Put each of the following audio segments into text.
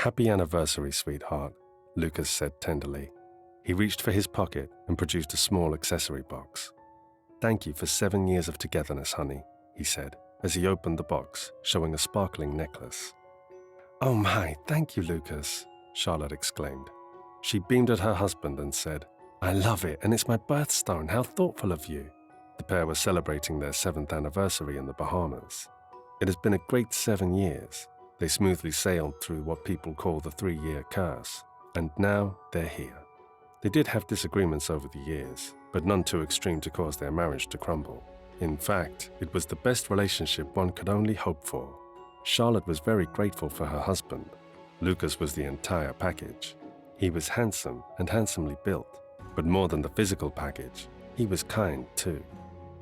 "Happy anniversary, sweetheart," Lucas said tenderly. He reached for his pocket and produced a small accessory box. "Thank you for 7 years of togetherness, honey," he said, as he opened the box, showing a sparkling necklace. "Oh my, thank you, Lucas," Charlotte exclaimed. She beamed at her husband and said, "I love it, and it's my birthstone. How thoughtful of you." The pair were celebrating their 7th anniversary in the Bahamas. It has been a great 7 years. They smoothly sailed through what people call the 3-year curse, and now they're here. They did have disagreements over the years, but none too extreme to cause their marriage to crumble. In fact, it was the best relationship one could only hope for. Charlotte was very grateful for her husband. Lucas was the entire package. He was handsome and handsomely built, but more than the physical package, he was kind too.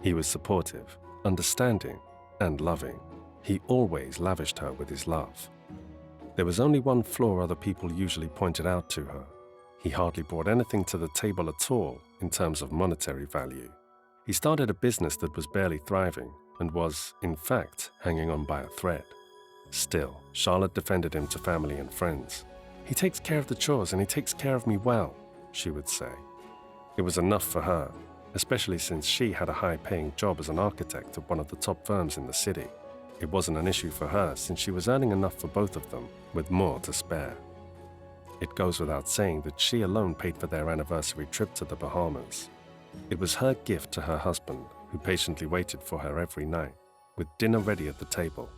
He was supportive, understanding, and loving. He always lavished her with his love. There was only one flaw other people usually pointed out to her. He hardly brought anything to the table at all in terms of monetary value. He started a business that was barely thriving and was, in fact, hanging on by a thread. Still, Charlotte defended him to family and friends. "He takes care of the chores and he takes care of me well," she would say. It was enough for her, especially since she had a high-paying job as an architect at one of the top firms in the city. It wasn't an issue for her since she was earning enough for both of them, with more to spare. It goes without saying that she alone paid for their anniversary trip to the Bahamas. It was her gift to her husband, who patiently waited for her every night, with dinner ready at the table.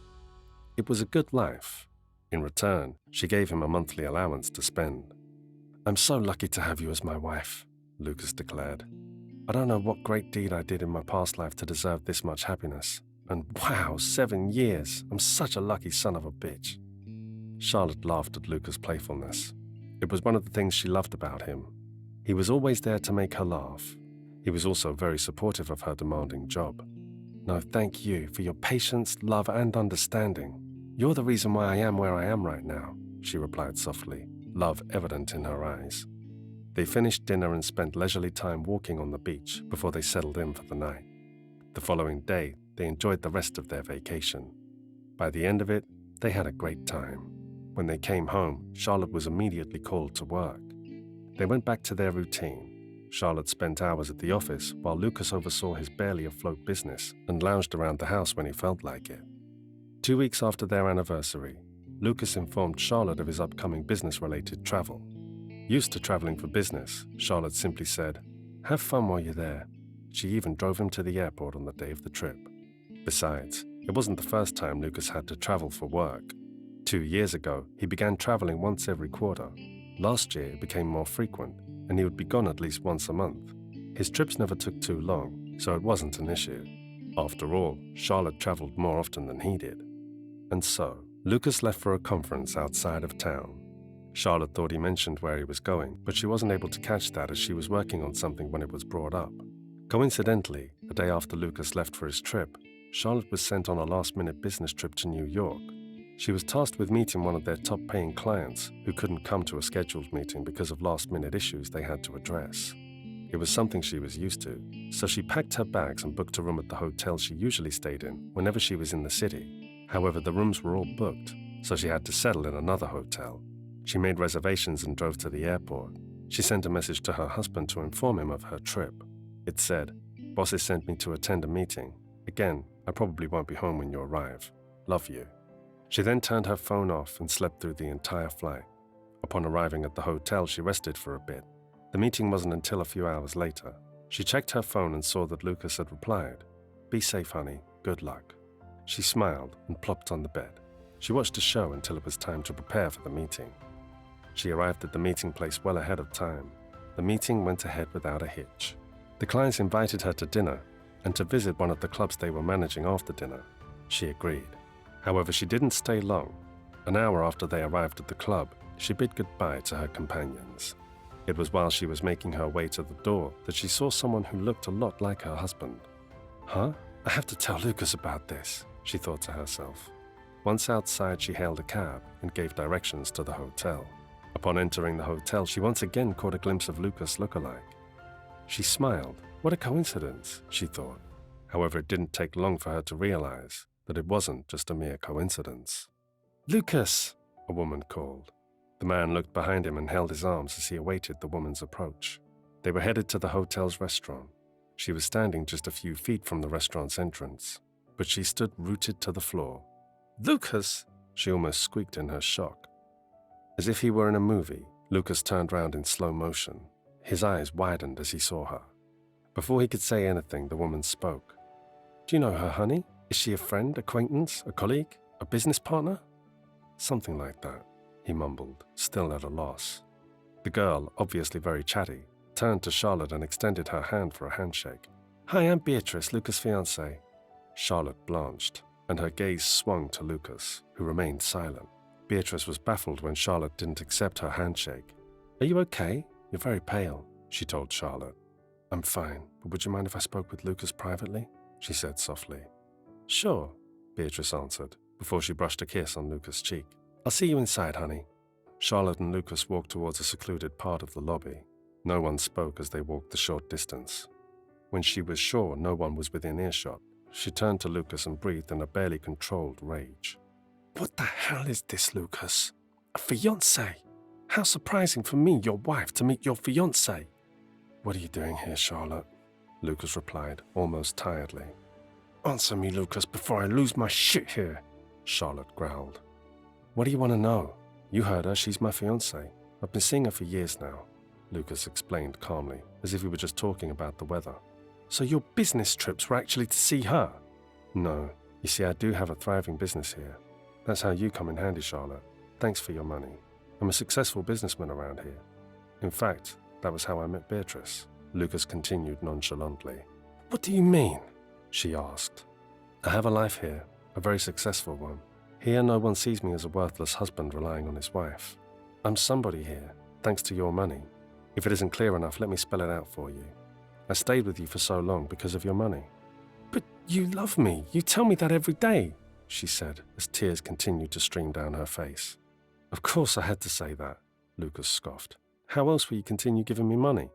It was a good life. In return, she gave him a monthly allowance to spend. "I'm so lucky to have you as my wife," Lucas declared. "I don't know what great deed I did in my past life to deserve this much happiness. And wow, 7 years! I'm such a lucky son of a bitch." Charlotte laughed at Lucas' playfulness. It was one of the things she loved about him. He was always there to make her laugh. He was also very supportive of her demanding job. "No, thank you for your patience, love, and understanding. You're the reason why I am where I am right now," she replied softly, love evident in her eyes. They finished dinner and spent leisurely time walking on the beach before they settled in for the night. The following day, they enjoyed the rest of their vacation. By the end of it, they had a great time. When they came home, Charlotte was immediately called to work. They went back to their routine. Charlotte spent hours at the office while Lucas oversaw his barely afloat business and lounged around the house when he felt like it. 2 weeks after their anniversary, Lucas informed Charlotte of his upcoming business-related travel. Used to traveling for business, Charlotte simply said, "Have fun while you're there." She even drove him to the airport on the day of the trip. Besides, it wasn't the first time Lucas had to travel for work. 2 years ago, he began traveling once every quarter. Last year, it became more frequent, and he would be gone at least once a month. His trips never took too long, so it wasn't an issue. After all, Charlotte traveled more often than he did. And so, Lucas left for a conference outside of town. Charlotte thought he mentioned where he was going, but she wasn't able to catch that as she was working on something when it was brought up. Coincidentally, a day after Lucas left for his trip, Charlotte was sent on a last-minute business trip to New York. She was tasked with meeting one of their top-paying clients who couldn't come to a scheduled meeting because of last-minute issues they had to address. It was something she was used to, so she packed her bags and booked a room at the hotel she usually stayed in whenever she was in the city. However, the rooms were all booked, so she had to settle in another hotel. She made reservations and drove to the airport. She sent a message to her husband to inform him of her trip. It said, "Bosses sent me to attend a meeting. Again, I probably won't be home when you arrive. Love you." She then turned her phone off and slept through the entire flight. Upon arriving at the hotel, she rested for a bit. The meeting wasn't until a few hours later. She checked her phone and saw that Lucas had replied, "Be safe, honey. Good luck." She smiled and plopped on the bed. She watched a show until it was time to prepare for the meeting. She arrived at the meeting place well ahead of time. The meeting went ahead without a hitch. The clients invited her to dinner and to visit one of the clubs they were managing after dinner. She agreed. However, she didn't stay long. An hour after they arrived at the club, she bid goodbye to her companions. It was while she was making her way to the door that she saw someone who looked a lot like her husband. "Huh? I have to tell Lucas about this," she thought to herself. Once outside, she hailed a cab and gave directions to the hotel. Upon entering the hotel, she once again caught a glimpse of Lucas' look-alike. She smiled. What a coincidence, she thought. However, it didn't take long for her to realize that it wasn't just a mere coincidence. "Lucas!" a woman called. The man looked behind him and held his arms as he awaited the woman's approach. They were headed to the hotel's restaurant. She was standing just a few feet from the restaurant's entrance, but she stood rooted to the floor. "Lucas!" she almost squeaked in her shock. As if he were in a movie, Lucas turned round in slow motion. His eyes widened as he saw her. Before he could say anything, the woman spoke. "Do you know her, honey? Is she a friend, acquaintance, a colleague, a business partner?" "Something like that," he mumbled, still at a loss. The girl, obviously very chatty, turned to Charlotte and extended her hand for a handshake. "Hi, I'm Beatrice, Lucas' fiancée." Charlotte blanched, and her gaze swung to Lucas, who remained silent. Beatrice was baffled when Charlotte didn't accept her handshake. "Are you okay? You're very pale," she told Charlotte. "I'm fine, but would you mind if I spoke with Lucas privately?" she said softly. "Sure," Beatrice answered, before she brushed a kiss on Lucas' cheek. "I'll see you inside, honey." Charlotte and Lucas walked towards a secluded part of the lobby. No one spoke as they walked the short distance. When she was sure no one was within earshot, she turned to Lucas and breathed in a barely controlled rage. "What the hell is this, Lucas? A fiancé? How surprising for me, your wife, to meet your fiancé." "What are you doing here, Charlotte?" Lucas replied, almost tiredly. "Answer me, Lucas, before I lose my shit here," Charlotte growled. "What do you want to know? You heard her, she's my fiancée. I've been seeing her for years now," Lucas explained calmly, as if he were just talking about the weather. "So your business trips were actually to see her?" "No. You see, I do have a thriving business here. That's how you come in handy, Charlotte. Thanks for your money. I'm a successful businessman around here. In fact, that was how I met Beatrice," Lucas continued nonchalantly. "What do you mean?" she asked. "I have a life here, a very successful one. Here no one sees me as a worthless husband relying on his wife. I'm somebody here, thanks to your money. If it isn't clear enough, let me spell it out for you. I stayed with you for so long because of your money." "But you love me. You tell me that every day," she said, as tears continued to stream down her face. "Of course I had to say that," Lucas scoffed. "How else will you continue giving me money?"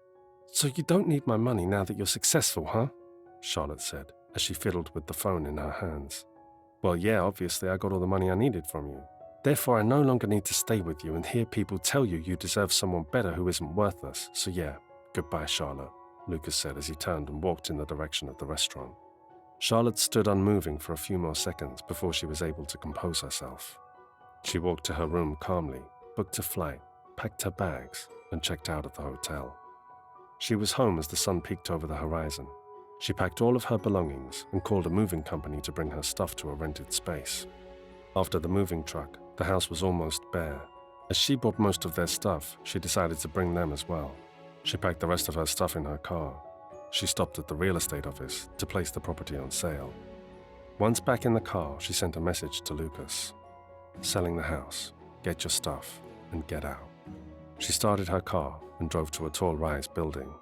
"So you don't need my money now that you're successful, huh?" Charlotte said, as she fiddled with the phone in her hands. "Well, yeah, obviously I got all the money I needed from you. Therefore, I no longer need to stay with you and hear people tell you you deserve someone better who isn't worthless. So yeah, goodbye, Charlotte," Lucas said as he turned and walked in the direction of the restaurant. Charlotte stood unmoving for a few more seconds before she was able to compose herself. She walked to her room calmly, booked a flight, packed her bags, and checked out of the hotel. She was home as the sun peeked over the horizon. She packed all of her belongings and called a moving company to bring her stuff to a rented space. After the moving truck, the house was almost bare. As she bought most of their stuff, she decided to bring them as well. She packed the rest of her stuff in her car. She stopped at the real estate office to place the property on sale. Once back in the car, she sent a message to Lucas. "Selling the house. Get your stuff and get out." She started her car and drove to a tall rise building.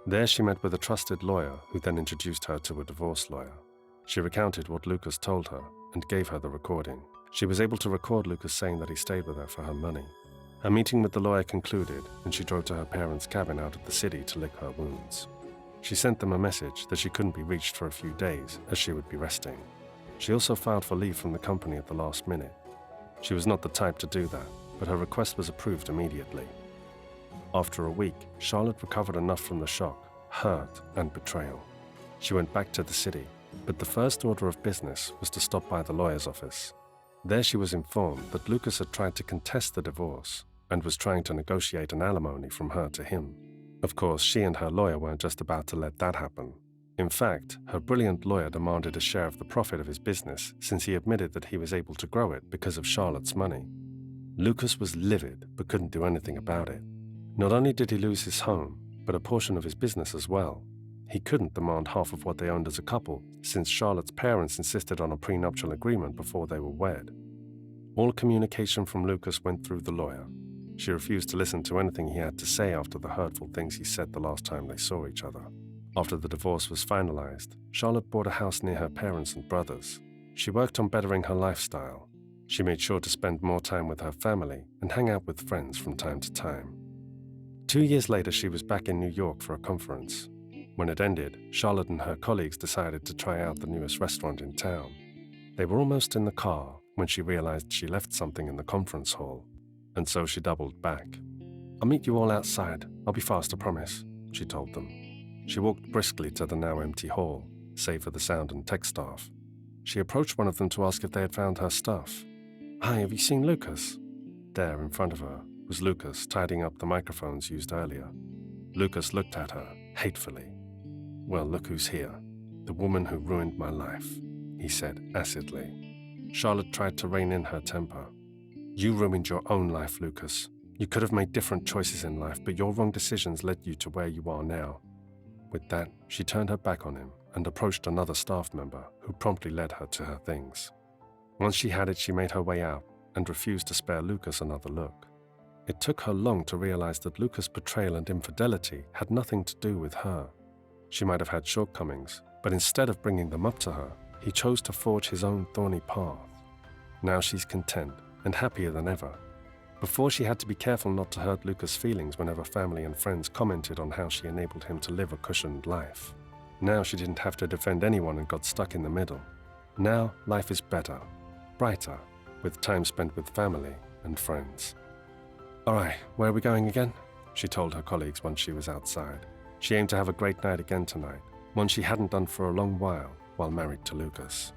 There she met with a trusted lawyer who then introduced her to a divorce lawyer. She recounted what Lucas told her and gave her the recording. She was able to record Lucas saying that he stayed with her for her money. Her meeting with the lawyer concluded, and she drove to her parents' cabin out of the city to lick her wounds. She sent them a message that she couldn't be reached for a few days as she would be resting. She also filed for leave from the company at the last minute. She was not the type to do that, but her request was approved immediately. After a week, Charlotte recovered enough from the shock, hurt, and betrayal. She went back to the city, but the first order of business was to stop by the lawyer's office. There she was informed that Lucas had tried to contest the divorce and was trying to negotiate an alimony from her to him. Of course, she and her lawyer weren't just about to let that happen. In fact, her brilliant lawyer demanded a share of the profit of his business since he admitted that he was able to grow it because of Charlotte's money. Lucas was livid but couldn't do anything about it. Not only did he lose his home, but a portion of his business as well. He couldn't demand half of what they owned as a couple, since Charlotte's parents insisted on a prenuptial agreement before they were wed. All communication from Lucas went through the lawyer. She refused to listen to anything he had to say after the hurtful things he said the last time they saw each other. After the divorce was finalized, Charlotte bought a house near her parents and brothers. She worked on bettering her lifestyle. She made sure to spend more time with her family and hang out with friends from time to time. 2 years later, she was back in New York for a conference. When it ended, Charlotte and her colleagues decided to try out the newest restaurant in town. They were almost in the car when she realized she left something in the conference hall. and so she doubled back. "I'll meet you all outside. I'll be fast, I promise," she told them. She walked briskly to the now empty hall, save for the sound and tech staff. She approached one of them to ask if they had found her stuff. "Hi, have you seen Lucas?" There, in front of her, was Lucas tidying up the microphones used earlier. Lucas looked at her, hatefully. "Well, look who's here. The woman who ruined my life," he said acidly. Charlotte tried to rein in her temper. "You ruined your own life, Lucas. You could have made different choices in life, but your wrong decisions led you to where you are now." With that, she turned her back on him and approached another staff member who promptly led her to her things. Once she had it, she made her way out and refused to spare Lucas another look. It took her long to realize that Lucas' betrayal and infidelity had nothing to do with her. She might have had shortcomings, but instead of bringing them up to her, he chose to forge his own thorny path. Now she's content and happier than ever. Before, she had to be careful not to hurt Lucas' feelings whenever family and friends commented on how she enabled him to live a cushioned life. Now she didn't have to defend anyone and got stuck in the middle. Now life is better, brighter, with time spent with family and friends. "All right, where are we going again?" she told her colleagues once she was outside. She aimed to have a great night again tonight, one she hadn't done for a long while married to Lucas.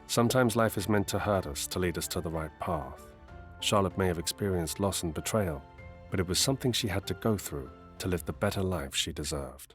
Sometimes life is meant to hurt us to lead us to the right path. Charlotte may have experienced loss and betrayal, but it was something she had to go through to live the better life she deserved.